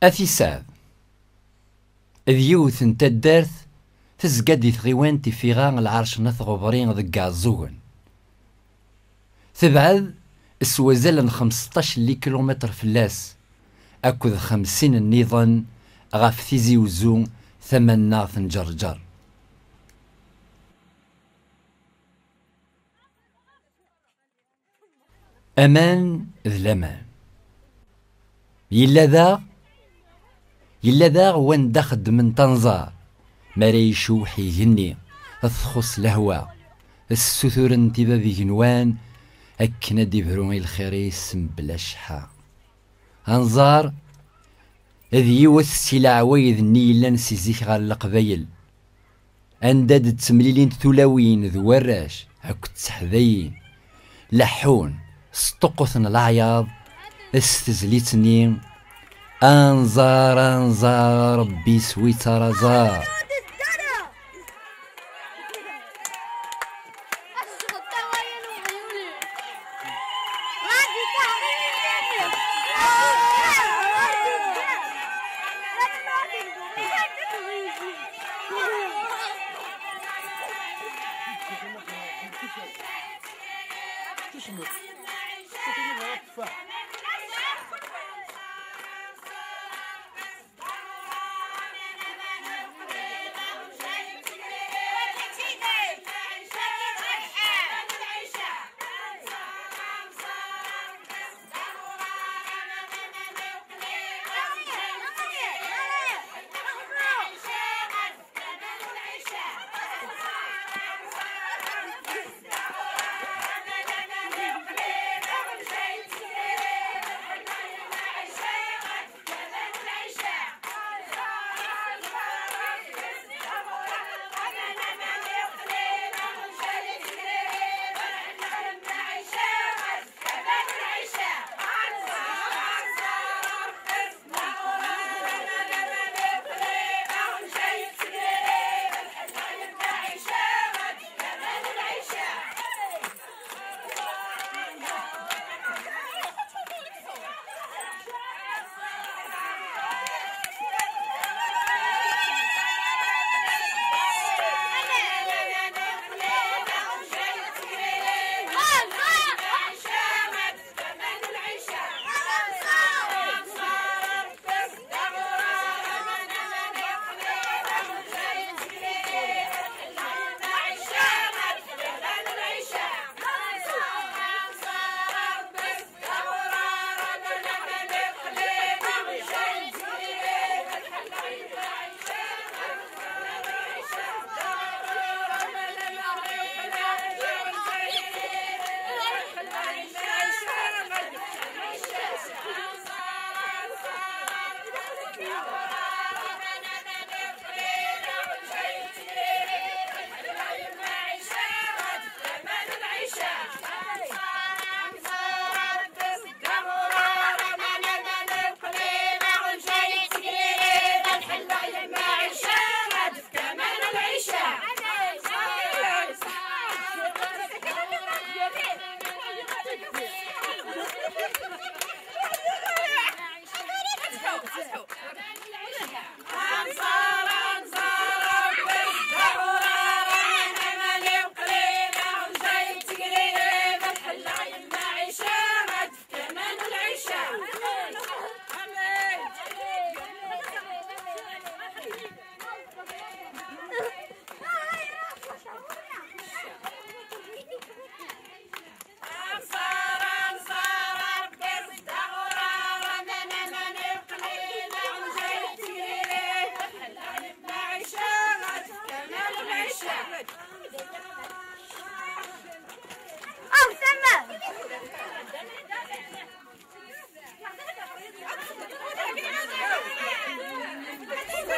أثيساد إذ يوث نتا الدارت تزقى دي ثغيوان تفيغان العرش نثغبرين ذقا الزوغن تبعد السوازل 15 لي كيلومتر فلاس أكد 50 النظام غاف تيزي وزون ثمنا ثنجرجر. أمان ذ الأمان يلا ذا وين دخد من تنظار مريشو حيهني تخص لهوا السثور انتبا بجنوان أكنا ديبروني الخريس بلا شحا أنظار إذ يوث السلع ويذ نيلان سيزيك غال القبايل أنداد تمليلين ثلاوين ذو وراش هاكو تسحذين لحون سطقوثن العياض استزليتني أنظار ربي سويت رزار.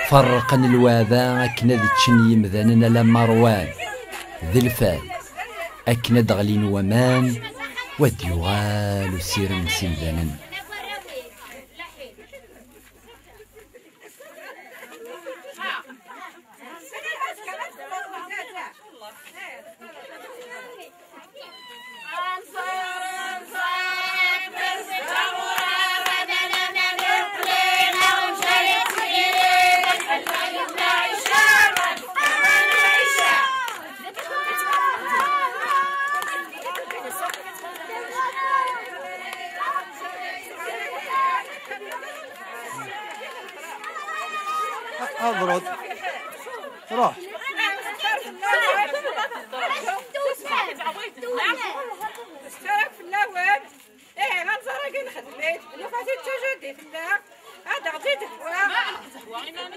فرقن الواذا أكنا ذي تشني مذاننا لمروان ذي الفال أكنا دغلين ومان وديوغال سيرن سيمذانن. اضرب روح اشترك في اللوان ايه غنزرق خدمت نفاتي التجدي في الله هذا غدي دهوا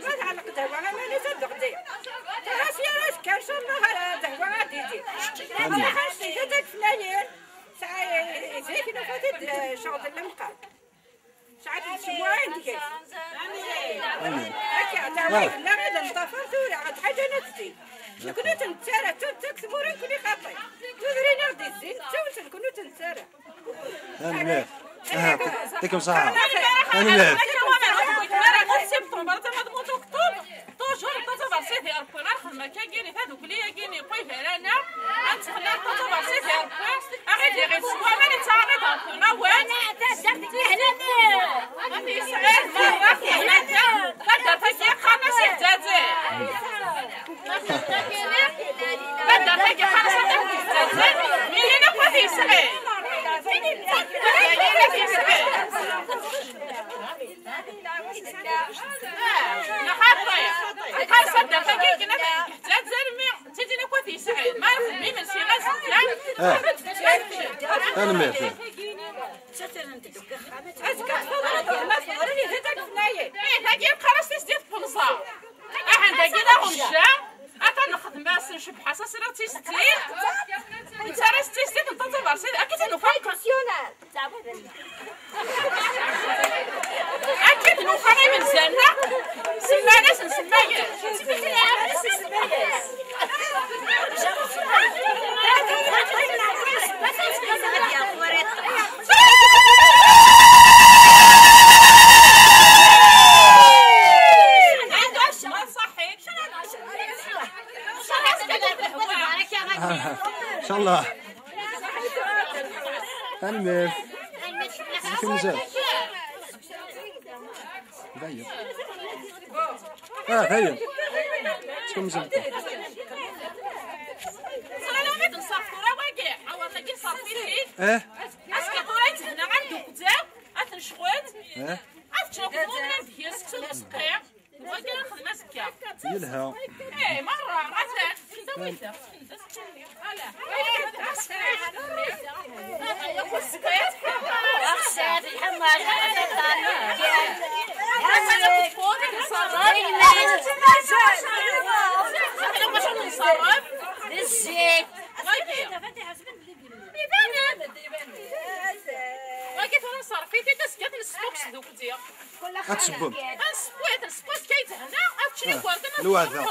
ما تعلق دهوا انا ماني تدغدي راسي راش كان ان شاء الله دهوا غادي يجي انا خرجتي جاتك فنايين ساعه زيك نفاتي شغل المقام شعرت شوين كيف هكا داوي لا غير نطفر دوري عاد حاجه نتزيد كنا تنتسارع تكتبوا كوني خاطي تدري ناخذ الزين تو كنا تنتسارع انا مليح يعطيكم صحة انا مليح انا مليح ان شاء الله انا مليح كم مزال باين هيا شكون مزال يلها ايه مرة عزان سويته أتسبون نسبوت كيت هنا أتشري كوارتنا الوعدة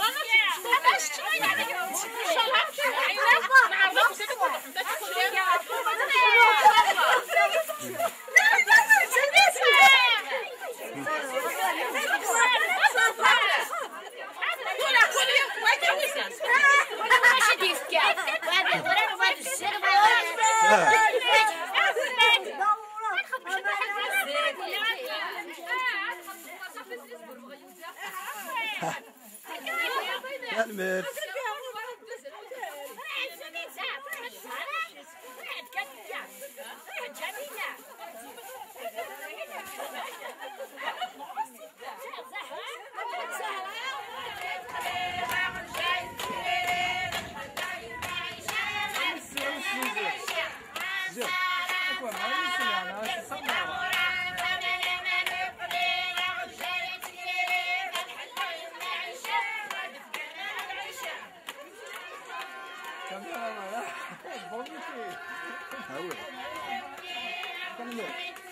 المير Bon,